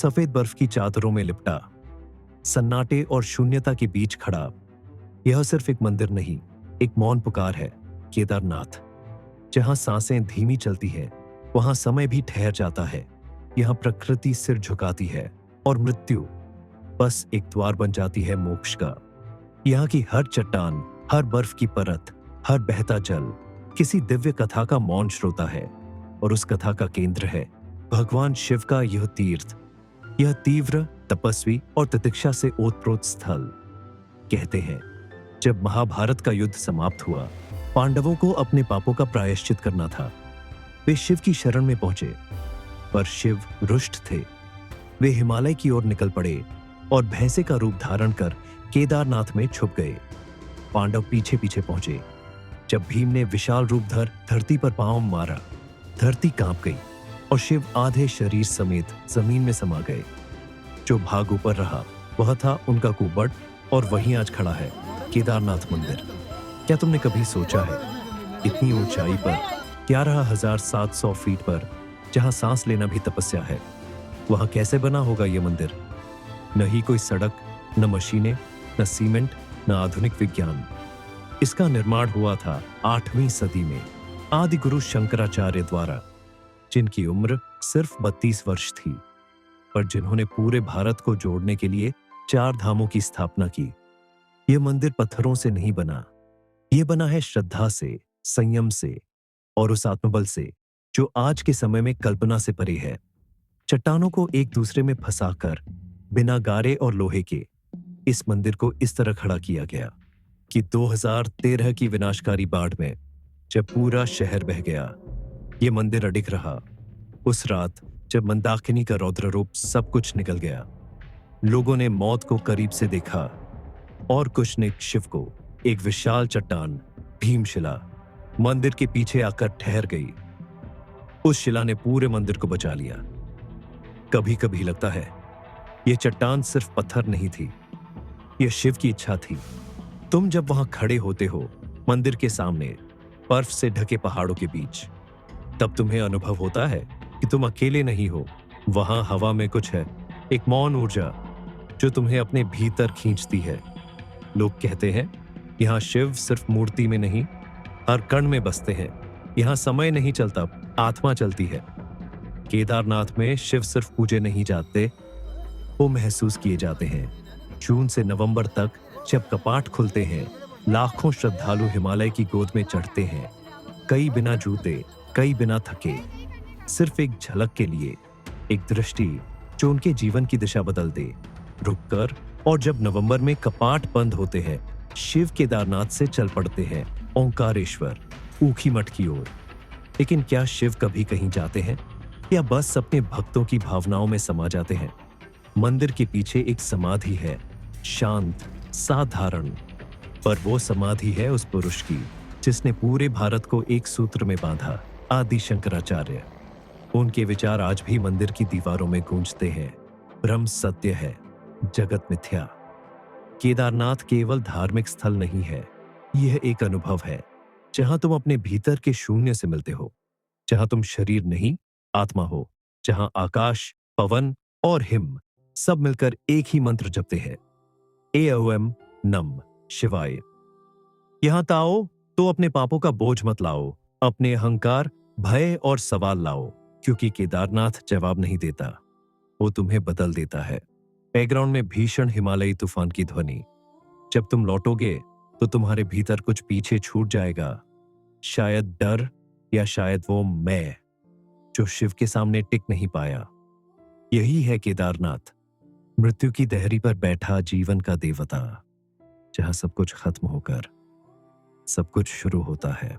सफेद बर्फ की चादरों में लिपटा, सन्नाटे और शून्यता के बीच खड़ा। यह सिर्फ एक मंदिर नहीं, एक मौन पुकार है। केदारनाथ, जहां सांसें धीमी चलती है, वहां समय भी ठहर जाता है। यहां प्रकृति सिर झुकाती है और मृत्यु बस एक द्वार बन जाती है मोक्ष का। यहाँ की हर चट्टान, हर बर्फ की परत, हर बहता जल किसी दिव्य कथा का मौन श्रोता है, और उस कथा का केंद्र है भगवान शिव का यह तीर्थ, यह तीव्र, तपस्वी और तितिक्षा से ओतप्रोत स्थल। कहते हैं, जब महाभारत का युद्ध समाप्त हुआ, पांडवों को अपने पापों का प्रायश्चित करना था। वे शिव की शरण में पहुंचे, पर शिव रुष्ट थे। वे हिमालय की ओर निकल पड़े और भैंसे का रूप धारण कर केदारनाथ में छुप गए। पांडव पीछे पीछे पहुंचे। जब भीम ने विशाल रूप धर धरती पर पांव मारा, धरती कांप गई और शिव आधे शरीर समेत जमीन में समा गए। जो भाग ऊपर रहा वह था उनका कुबड़, और वहीं आज खड़ा है केदारनाथ मंदिर। क्या तुमने कभी सोचा है, इतनी ऊंचाई पर 11,700 फीट पर, जहां सांस लेना भी तपस्या है, वहां कैसे बना होगा यह मंदिर? न ही कोई सड़क, न मशीनें, न सीमेंट, न आधुनिक विज्ञान। इसका निर्माण हुआ था 8वीं सदी में आदि गुरु शंकराचार्य द्वारा, जिनकी उम्र सिर्फ 32 वर्ष थी, पर जिन्होंने पूरे भारत को जोड़ने के लिए 4 धामों की स्थापना की। यह मंदिर पत्थरों से नहीं बना, यह बना है श्रद्धा से, संयम से और उस आत्मबल से जो आज के समय में कल्पना से परे है। चट्टानों को एक दूसरे में फंसाकर, बिना गारे और लोहे के, इस मंदिर को इस तरह खड़ा किया गया कि 2013 की विनाशकारी बाढ़ में जब पूरा शहर बह गया, यह मंदिर अडिग रहा। उस रात जब मंदाकिनी का रौद्र रूप सब कुछ निकल गया, लोगों ने मौत को करीब से देखा, और कुछ ने शिव को। एक विशाल चट्टान, भीमशिला, मंदिर के पीछे आकर ठहर गई। उस शिला ने पूरे मंदिर को बचा लिया। कभी कभी लगता है यह चट्टान सिर्फ पत्थर नहीं थी, यह शिव की इच्छा थी। तुम जब वहां खड़े होते हो, मंदिर के सामने, बर्फ से ढके पहाड़ों के बीच, तब तुम्हें अनुभव होता है कि तुम अकेले नहीं हो। वहां हवा में कुछ है, एक मौन ऊर्जा जो तुम्हें अपने भीतर खींचती है। लोग कहते हैं, यहाँ शिव सिर्फ मूर्ति में नहीं, हर कण में बसते हैं। यहाँ समय नहीं चलता, आत्मा चलती है। केदारनाथ में शिव सिर्फ पूजे नहीं जाते, वो महसूस किए जाते हैं। जून से नवंबर तक जब कपाट खुलते हैं, लाखों श्रद्धालु हिमालय की गोद में चढ़ते हैं, कई बिना जूते, कई बिना थके, सिर्फ एक झलक के लिए, एक दृष्टि जो उनके जीवन की दिशा बदल दे। रुककर, और जब नवंबर में कपाट बंद होते हैं, शिव केदारनाथ से चल पड़ते हैं ओंकारेश्वर, ऊखी मठ की ओर। लेकिन क्या शिव कभी कहीं जाते हैं, या बस अपने भक्तों की भावनाओं में समा जाते हैं? मंदिर के पीछे एक समाधि है, शांत, साधारण, पर वो समाधि है उस पुरुष की जिसने पूरे भारत को एक सूत्र में बांधा, आदि शंकराचार्य। उनके विचार आज भी मंदिर की दीवारों में गूंजते हैं। ब्रह्म सत्य है, जगत मिथ्या। केदारनाथ केवल धार्मिक स्थल नहीं है, यह एक अनुभव है जहां तुम अपने भीतर के शून्य से मिलते हो, जहां तुम शरीर नहीं, आत्मा हो, जहां आकाश, पवन और हिम सब मिलकर एक ही मंत्र जपते हैं, एओम नम शिवाय। यहां ताओ तो अपने पापों का बोझ मत लाओ, अपने अहंकार, भय और सवाल लाओ, क्योंकि केदारनाथ जवाब नहीं देता, वो तुम्हें बदल देता है। बैकग्राउंड में भीषण हिमालयी तूफान की ध्वनि। जब तुम लौटोगे तो तुम्हारे भीतर कुछ पीछे छूट जाएगा, शायद डर, या शायद वो मैं जो शिव के सामने टिक नहीं पाया। यही है केदारनाथ, मृत्यु की दहरी पर बैठा जीवन का देवता, जहां सब कुछ खत्म होकर सब कुछ शुरू होता है।